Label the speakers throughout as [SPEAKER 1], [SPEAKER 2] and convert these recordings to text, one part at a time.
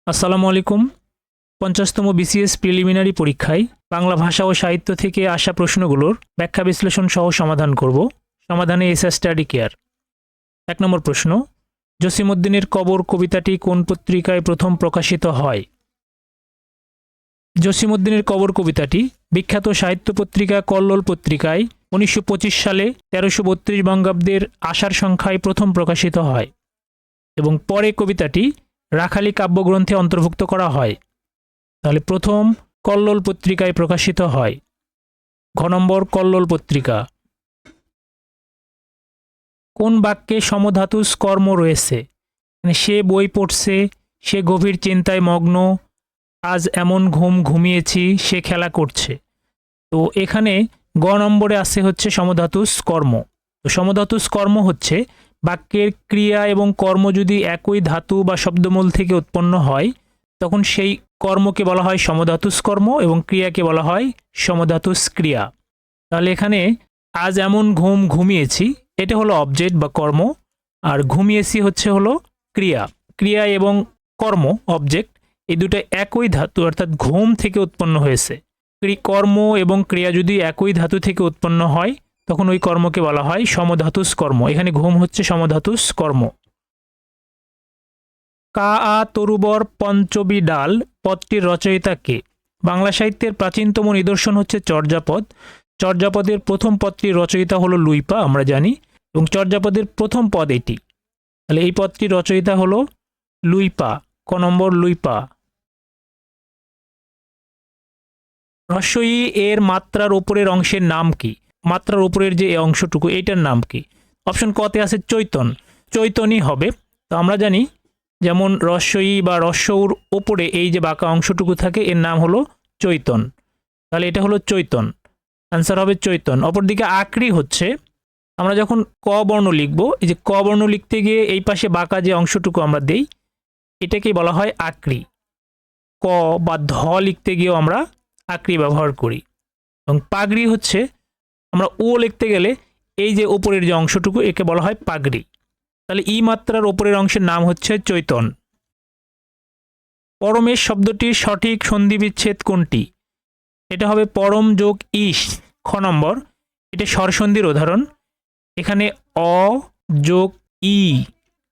[SPEAKER 1] আসসালামু আলাইকুম। ৫০তম BCS preliminary পরীক্ষায় বাংলা ভাষা ও সাহিত্য থেকে আসা প্রশ্নগুলোর ব্যাখ্যা বিশ্লেষণ সহ সমাধান করব। সমাধানে এসএ স্টাডি কেয়ার। ১ নম্বর প্রশ্ন, জসিমউদ্দিনের কবর কবিতাটি কোন পত্রিকায় প্রথম প্রকাশিত হয়? জসিমউদ্দিনের কবর কবিতাটি বিখ্যাত সাহিত্য পত্রিকা কল্লোল পত্রিকায় ১৯২৫ সালে ১৩৩২ বঙ্গাব্দের আষাঢ় সংখ্যায় প্রথম প্রকাশিত হয় এবং পরে কবিতাটি রাখালি কাব্যগ্রন্থে অন্তর্ভুক্ত করা হয়। তাহলে প্রথম কল্লোল পত্রিকায় প্রকাশিত হয়। ঘ নম্বর কল্লোল পত্রিকা। কোন বাক্যে সমধাতুস কর্ম রয়েছে? সে বই পড়ছে, সে গভীর চিন্তায় মগ্ন, আজ এমন ঘুম ঘুমিয়েছি, সে খেলা করছে। তো এখানে গ নম্বরে আছে হচ্ছে সমধাতুস কর্ম। তো সমধাতুস কর্ম হচ্ছে বাক্যের ক্রিয়া এবং কর্ম যদি একই ধাতু বা শব্দমূল থেকে উৎপন্ন হয় তখন সেই কর্মকে বলা হয় সমধাতুস কর্ম এবং ক্রিয়াকে বলা হয় সমধাতুস ক্রিয়া। তাহলে এখানে আজ এমন ঘুম ঘুমিয়েছি এটা হলো অবজেক্ট বা কর্ম, আর ঘুমিয়েছি হলো ক্রিয়া। ক্রিয়া এবং কর্ম অবজেক্ট এই দুটো একই ধাতু অর্থাৎ ঘুম থেকে উৎপন্ন হয়েছে। কর্ম এবং ক্রিয়া যদি একই ধাতু থেকে উৎপন্ন হয় তখন ওই কর্মকে বলা হয় সমধাতুস কর্ম। এখানে ঘুম হচ্ছে সমধাতুস কর্ম। কা আ তরুবর পঞ্চবী ডাল পদটির রচয়িতা কে? বাংলা সাহিত্যের প্রাচীনতম নিদর্শন হচ্ছে চর্যাপদ। চর্যাপদের প্রথম পদটির রচয়িতা হলো লুইপা, আমরা জানি, এবং চর্যাপদের প্রথম পদ এটি। তাহলে এই পদটির রচয়িতা হলো লুইপা। ক নম্বর লুইপা। হ্রস্ব-ই এর মাত্রার উপরের অংশের নাম কি? মাত্রার উপরের যে অংশটুকু এইটার নাম কি? অপশন কতে আছে চৈতন। চৈতনই হবে। তো আমরা জানি যেমন হ্রস্ব-ই বা হ্রস্ব-উর ওপরে এই যে বাঁকা অংশটুকু থাকে এর নাম হলো চৈতন। তাহলে এটা হলো চৈতন, আনসার হবে চৈতন। অপরদিকে আকরি হচ্ছে আমরা যখন ক বর্ণ লিখব, এই যে ক বর্ণ লিখতে গিয়ে এই পাশে বাঁকা যে অংশটুকু আমরা দেই এটাকেই বলা হয় আকরি। ক বা ধ লিখতে গিয়েও আমরা আকরি ব্যবহার করি। এবং পাগড়ি হচ্ছে আমরা ও লিখতে গেলে এই যে উপরের যে অংশটুকু একে বলা হয় পাগড়ি। তাহলে ই মাত্রার উপরের অংশের নাম হচ্ছে চৈতন। পরমেশ শব্দটির সঠিক সন্ধি বিচ্ছেদ কোনটি? এটা হবে পরম যোগ ইস। খ নম্বর, এটা স্বরসন্ধির উদাহরণ। এখানে অ যোগ ই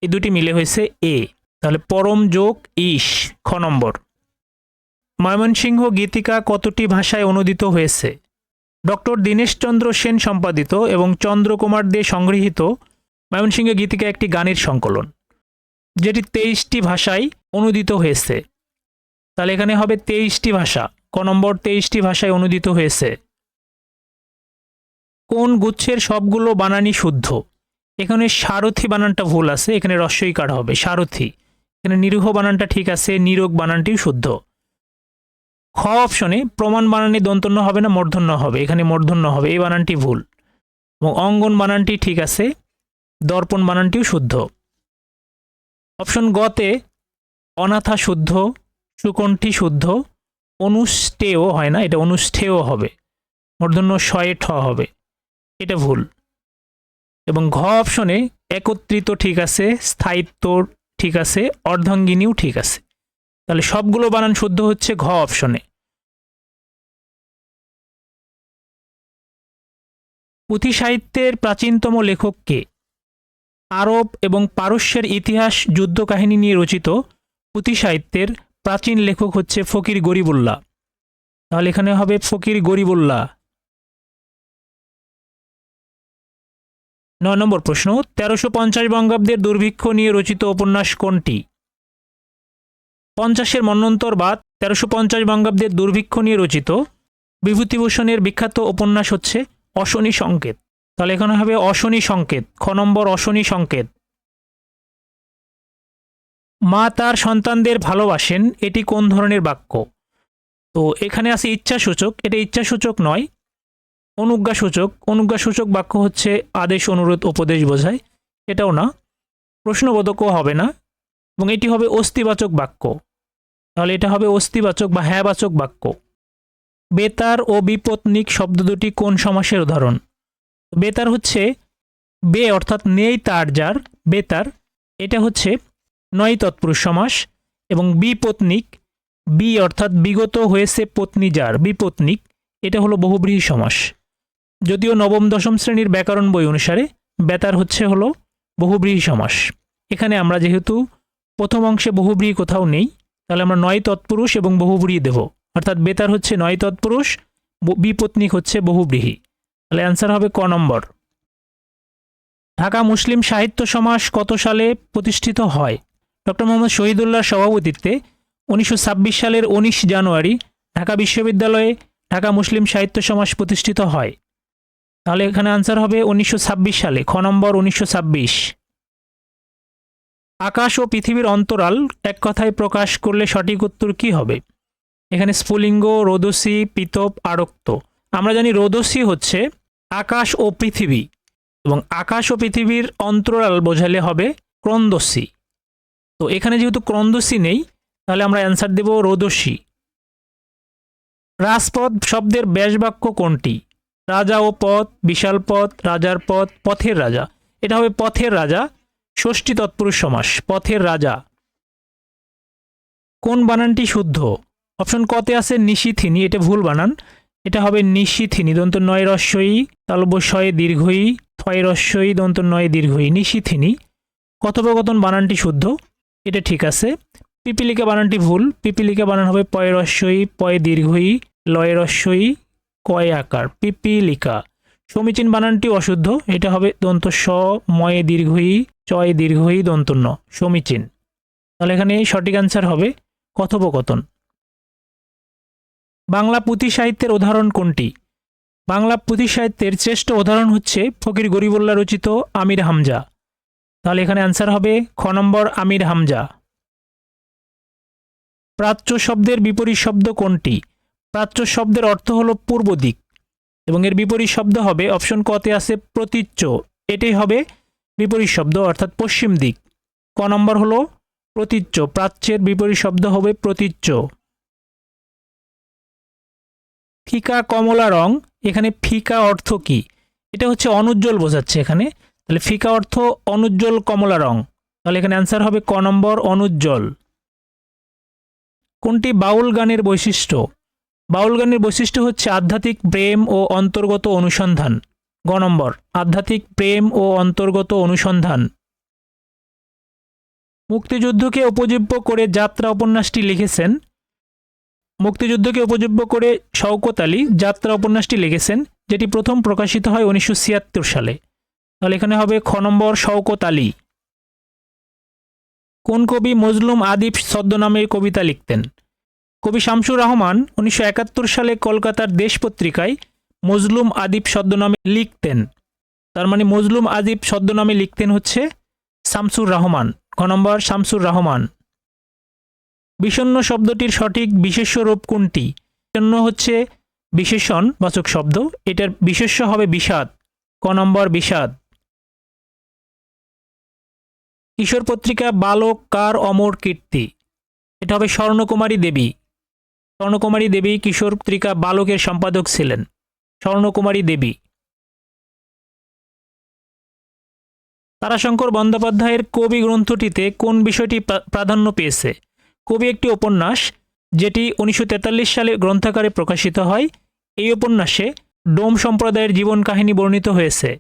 [SPEAKER 1] এই দুটি মিলে হয়েছে এ। তাহলে পরম যোগ ইস, খ নম্বর। ময়মনসিংহ গীতিকা কতটি ভাষায় অনুদিত হয়েছে? ডক্টর দীনেশচন্দ্র সেন সম্পাদিত এবং চন্দ্রকুমার দে সংগৃহীত ময়মনসিংহ গীতিকা একটি গানের সংকলন যেটি 23টি ভাষায় অনুদিত হয়েছে। তাহলে এখানে হবে 23টি ভাষা। ক নম্বর 23টি ভাষায় অনুদিত হয়েছে। কোন গুচ্ছের সবগুলো বানানই শুদ্ধ? এখানে সারথি বানানটা ভুল আছে, এখানে হ্রস্ব-ই-কার হবে সারথি। এখানে নিরীহ বানানটা ঠিক আছে, নিরোগ বানানটিও শুদ্ধ। খ অপশনে প্রমাণ বানানে দন্তন্য হবে না মূর্ধন্য হবে, এখানে মূর্ধন্য হবে, এই বানানটি ভুল। এবং অঙ্গন বানানটি ঠিক আছে, দর্পণ বানানটিও শুদ্ধ। অপশন গতে অনাথা শুদ্ধ, সুকণ্ঠী শুদ্ধ, অনুষ্ঠেয় হয় না, এটা অনুষ্ঠেয় হবে, মূর্ধন্য শয়ে ঠ হবে, এটা ভুল। এবং ঘ অপশনে একত্রিত ঠিক আছে, স্থায়িত্ব ঠিক আছে, অর্ধাঙ্গিনীও ঠিক আছে। তাহলে সবগুলো বানান শুদ্ধ হচ্ছে ঘ অপশনে। পুঁথি সাহিত্যের প্রাচীনতম লেখক কে? আরব এবং পারস্যের ইতিহাস যুদ্ধ কাহিনী নিয়ে রচিত পুঁথি সাহিত্যের প্রাচীন লেখক হচ্ছে ফকির গরিবুল্লাহ। তাহলে এখানে হবে ফকির গরিবুল্লাহ। ৯ নম্বর প্রশ্ন, ১৩৫০ বঙ্গাব্দের দুর্ভিক্ষ নিয়ে রচিত উপন্যাস কোনটি? ৫০-এর মন্বন্তর বা ১৩৫০ বঙ্গাব্দের দুর্ভিক্ষ নিয়ে রচিত বিভূতিভূষণের বিখ্যাত উপন্যাস হচ্ছে অশনি সংকেত। তাহলে এখানে হবে অশনি সংকেত। খ নম্বর অশনি সংকেত। মা তার সন্তানদের ভালোবাসেন এটি কোন ধরনের বাক্য? তো এখানে আছে ইচ্ছাসূচক, এটা ইচ্ছাসূচক নয়, অনুজ্ঞাসূচক। অনুজ্ঞাসূচক বাক্য হচ্ছে আদেশ, অনুরোধ, উপদেশ বোঝায়, এটাও না। প্রশ্নবোধকও হবে না, এবং এটি হবে অস্তিবাচক বাক্য। তাহলে এটা হবে অস্তিবাচক বা হ্যাঁবাচক বাক্য। বেতার ও বিপত্নিক শব্দ দুটি কোন সমাসের উদাহরণ? বেতার হচ্ছে বে অর্থাৎ নেই তার যার, বেতার, এটা হচ্ছে নয় তৎপুরুষ সমাস। এবং বিপত্নিক, বি অর্থাৎ বিগত হয়েছে পত্নী যার, বিপত্নিক, এটা হলো বহুব্রীহি সমাস। যদিও নবম দশম শ্রেণীর ব্যাকরণ বই অনুসারে বেতার হলো বহুব্রীহি সমাস। এখানে আমরা যেহেতু প্রথম অংশে বহুব্রীহি কোথাও নেই, তাহলে আমরা নয় তৎপুরুষ এবং বহুব্রীহি দেব, অর্থাৎ বেতার হচ্ছে নয় তৎপুরুষ, বিপত্নিক হচ্ছে বহুব্রীহি। তাহলে অ্যান্সার হবে ক নম্বর। ঢাকা মুসলিম সাহিত্য সমাজ কত সালে প্রতিষ্ঠিত হয়? ডক্টর মোহাম্মদ শহীদুল্লাহর সভাপতিত্বে 1926 সালের 19 জানুয়ারি ঢাকা বিশ্ববিদ্যালয়ে ঢাকা মুসলিম সাহিত্য সমাজ প্রতিষ্ঠিত হয়। তাহলে এখানে আনসার হবে 1926 সালে, খ নম্বর 1926। আকাশ ও পৃথিবীর অন্তরাল এক কথায় প্রকাশ করলে সঠিক উত্তর কি হবে? এখানে স্ফুলিঙ্গ, রোদসী, পিতপ, আরক্ত। আমরা জানি রোদসী হচ্ছে আকাশ ও পৃথিবী, এবং আকাশ ও পৃথিবীর অন্তরাল বোঝালে হবে ক্রন্দসী। তো এখানে যেহেতু ক্রন্দসী নেই, তাহলে আমরা অ্যান্সার দেব রোদসী। রাজপথ শব্দের ব্যাসবাক্য কোনটি? রাজা ও পথ, বিশাল পথ, রাজার পথ, পথের রাজা। এটা হবে পথের রাজা, ষষ্ঠী তৎপুরুষ সমাস, পথের রাজা। কোন বানানটি শুদ্ধ? অপশন কতে আছে নিশিথিনী, এটা ভুল বানান, এটা হবে নিশিথিনী, দন্ত নয় রস্যই, তালব্য শয়ে দীর্ঘই, থয় রস্যই, দন্ত নয় দীর্ঘই, নিশিথিনী। কথোপকথন বানানটি শুদ্ধ, এটা ঠিক আছে। পিপিলিকা বানানটি ভুল, পিপিলিকা বানান হবে পয় রস্যই, পয় দীর্ঘই, লয় রস্যই, কয় আকার, পিপিলিকা। সমীচীন বানানটি অশুদ্ধ, এটা হবে দন্ত স, ময়ে দীর্ঘই, চয় দীর্ঘই, দন্ত ন, সমীচীন। তাহলে এখানে সঠিক অ্যান্সার হবে কথোপকথন। বাংলা পুঁথি সাহিত্যের উদাহরণ কোনটি? বাংলা পুঁথি সাহিত্যের শ্রেষ্ঠ উদাহরণ হচ্ছে ফকির গরিবুল্লাহ রচিত আমির হামজা। তাহলে এখানে অ্যান্সার হবে খ নম্বর আমির হামজা। প্রাচ্য শব্দের বিপরীত শব্দ কোনটি? প্রাচ্য শব্দের অর্থ হলো পূর্ব দিক, এবং এর বিপরীত শব্দ হবে অপশন কতে আছে প্রতীচ্য, এটাই হবে বিপরীত শব্দ, অর্থাৎ পশ্চিম দিক। ক নম্বর হলো প্রতীচ্য, প্রাচ্যের বিপরীত শব্দ হবে প্রতীচ্য। ফিকা কমলা রং, এখানে ফিকা অর্থ কি? এটা হচ্ছে অনুজ্জ্বল বোঝাচ্ছে এখানে, তাহলে ফিকা অর্থ অনুজ্জ্বল কমলা রং, তাহলে এখানে অ্যান্সার হবে ক নম্বর অনুজ্জ্বল। কোনটি বাউল গানের বৈশিষ্ট্য? বাউল গানের বৈশিষ্ট্য হচ্ছে আধ্যাত্মিক প্রেম ও অন্তর্গত অনুসন্ধান। গ নম্বর আধ্যাত্মিক প্রেম ও অন্তর্গত অনুসন্ধান। মুক্তিযুদ্ধকে উপজীব্য করে যাত্রা উপন্যাসটি লিখেছেন? মুক্তিযুদ্ধকে উপজীব্য করে শওকত আলী যাত্রা উপন্যাসটি লিখেছেন, যেটি প্রথম প্রকাশিত হয় 1976 সালে। তাহলে এখানে হবে খ নম্বর শওকত আলী। কোন কবি মজলুম আদিব ছদ্মনামে কবিতা লিখতেন? কবি শামসুর রহমান 1971 সালে কলকাতার দেশ পত্রিকায় মজলুম আদিব ছদ্মনামে লিখতেন। তার মানে মজলুম আদিব ছদ্মনামে লিখতেন হচ্ছে শামসুর রহমান, খ নম্বর শামসুর রহমান। বিষণ্ণ শব্দটির সঠিক বিশেষ্য রূপ কোনটি? বিষণ্ণ হচ্ছে বিশেষণ বাচক শব্দ, এটার বিশেষ্য হবে বিষাদ, ক নম্বর বিষাদ। কিশোর পত্রিকা বালক কার অমর কীর্তি? এটা হবে স্বর্ণকুমারী দেবী। স্বর্ণকুমারী দেবী কিশোর পত্রিকা বালকের সম্পাদক ছিলেন, স্বর্ণকুমারী দেবী। তারাশঙ্কর বন্দ্যোপাধ্যায়ের কবি গ্রন্থটিতে কোন বিষয়টি প্রাধান্য পেয়েছে? কবি একটি উপন্যাস, যেটি 1943 সালে গ্রন্থাকারে প্রকাশিত হয়। এই উপন্যাসে ডোম সম্প্রদায়ের জীবন কাহিনী বর্ণিত হয়েছে।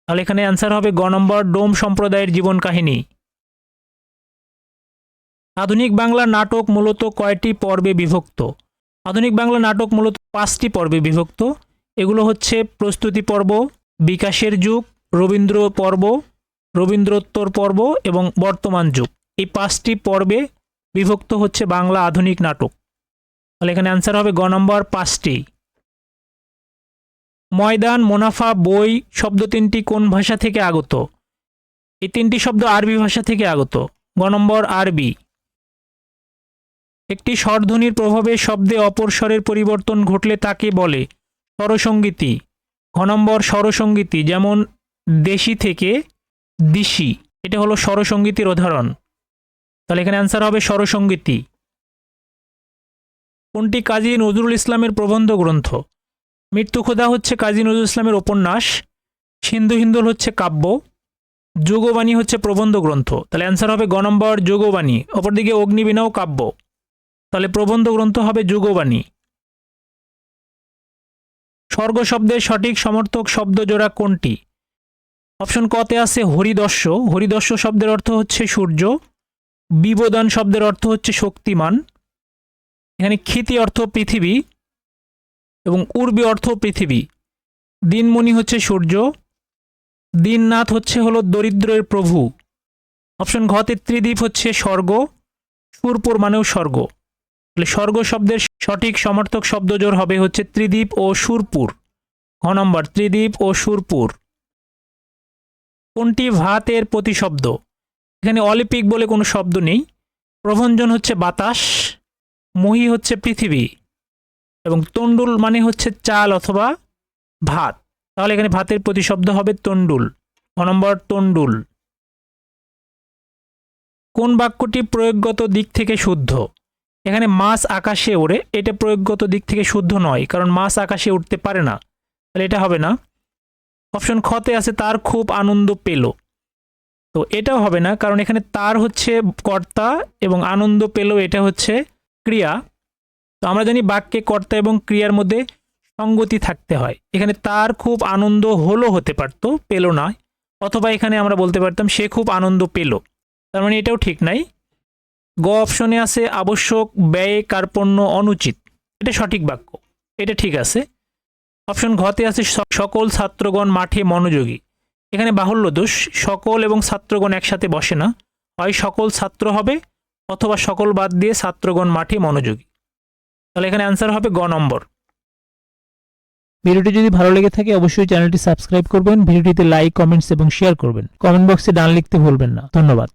[SPEAKER 1] তাহলে এখানে অ্যান্সার হবে গ নম্বর ডোম সম্প্রদায়ের জীবন কাহিনী। আধুনিক বাংলা নাটক মূলত কয়টি পর্বে বিভক্ত? আধুনিক বাংলা নাটক মূলত 5টি পর্বে বিভক্ত। এগুলো হচ্ছে প্রস্তুতি পর্ব, বিকাশের যুগ, রবীন্দ্র পর্ব, রবীন্দ্রোত্তর পর্ব এবং বর্তমান যুগ। এই 5টি পর্বে বিভক্ত হচ্ছে বাংলা আধুনিক নাটক। তাহলে এখানে অ্যান্সার হবে গ নম্বর 5টি। ময়দান, মুনাফা, বই শব্দ তিনটি কোন ভাষা থেকে আগত? এই তিনটি শব্দ আরবি ভাষা থেকে আগত, গ নম্বর আরবি। একটি স্বরধ্বনির প্রভাবে শব্দে অপর স্বরের পরিবর্তন ঘটলে তাকে বলে স্বরসঙ্গীতি, ঘ নম্বর স্বরসঙ্গীতি। যেমন দেশি থেকে দিশি, এটা হলো স্বরসঙ্গীতির উদাহরণ। তাহলে এখানে অ্যান্সার হবে স্বরসঙ্গীতি। কোনটি কাজী নজরুল ইসলামের প্রবন্ধ গ্রন্থ? মৃত্যুখোদা হচ্ছে কাজী নজরুল ইসলামের উপন্যাস, সিন্ধু হিন্দোল হচ্ছে কাব্য, যোগবাণী হচ্ছে প্রবন্ধ গ্রন্থ, তাহলে অ্যান্সার হবে গ নম্বর যোগবাণী। অপরদিকে অগ্নিবীণাও কাব্য, তাহলে প্রবন্ধ গ্রন্থ হবে যোগবাণী। স্বর্গ শব্দের সঠিক সমর্থক শব্দ জোড়া কোনটি? অপশন কতে আছে হরিদস্য। হরিদস্য শব্দের অর্থ হচ্ছে সূর্য। বিবোদন শব্দের অর্থ হচ্ছে শক্তিমান। এখানে ক্ষিতি অর্থ পৃথিবী এবং উর্বী অর্থ পৃথিবী। দিনমণি হচ্ছে সূর্য। দীননাথ হলো দরিদ্রের প্রভু। অপশন ঘতে ত্রিদীপ হচ্ছে স্বর্গ। সুরপুর মানেও স্বর্গ। তাহলে স্বর্গ শব্দের সঠিক সমর্থক শব্দজোড় হবে হচ্ছে ত্রিদীপ ও সুরপুর। ঘ নম্বর ত্রিদীপ ও সুরপুর। কোনটি ভাতের প্রতিশব্দ? এখানে অলিপিক বলে কোনো শব্দ নেই। প্রভঞ্জন হচ্ছে বাতাস, মহি হচ্ছে পৃথিবী এবং তণ্ডুল মানে হচ্ছে চাল অথবা ভাত। তাহলে এখানে ভাতের প্রতিশব্দ হবে তণ্ডুল। ক নম্বর তণ্ডুল। কোন বাক্যটি প্রয়োগগত দিক থেকে শুদ্ধ? এখানে মাছ আকাশে ওড়ে, এটা প্রয়োগগত দিক থেকে শুদ্ধ নয়, কারণ মাছ আকাশে উঠতে পারে না, তাহলে এটা হবে না। অপশন খতে আছে তার খুব আনন্দ পেল, তো এটাও হবে না, কারণ এখানে তার হচ্ছে কর্তা এবং আনন্দ পেল এটা হচ্ছে ক্রিয়া। তো আমরা জানি বাক্যে কর্তা এবং ক্রিয়ার মধ্যে সঙ্গতি থাকতে হয়। এখানে তার খুব আনন্দ হলো হতে পারতো, পেল না, অথবা এখানে আমরা বলতে পারতাম সে খুব আনন্দ পেল, তার মানে এটাও ঠিক নাই। গ অপশনে আছে আবশ্যক ব্যয়ে কার্পণ্য অনুচিত, এটা সঠিক বাক্য, এটা ঠিক আছে। অপশন ঘতে আছে সকল ছাত্রগণ মাঠে মনোযোগী, এখানে বাহুল্য দোষ, সকল এবং ছাত্রগণ একসাথে বসে না, হয় সকল ছাত্র হবে অথবা সকল বাদ দিয়ে ছাত্রগণ মাঠে মনোযোগী। তাহলে এখানে অ্যান্সার হবে গ নম্বর। ভিডিওটি যদি ভালো লেগে থাকে অবশ্যই চ্যানেলটি সাবস্ক্রাইব করবেন, ভিডিওটিতে লাইক, কমেন্টস এবং শেয়ার করবেন। কমেন্ট বক্সে ডান লিখতে ভুলবেন না। ধন্যবাদ।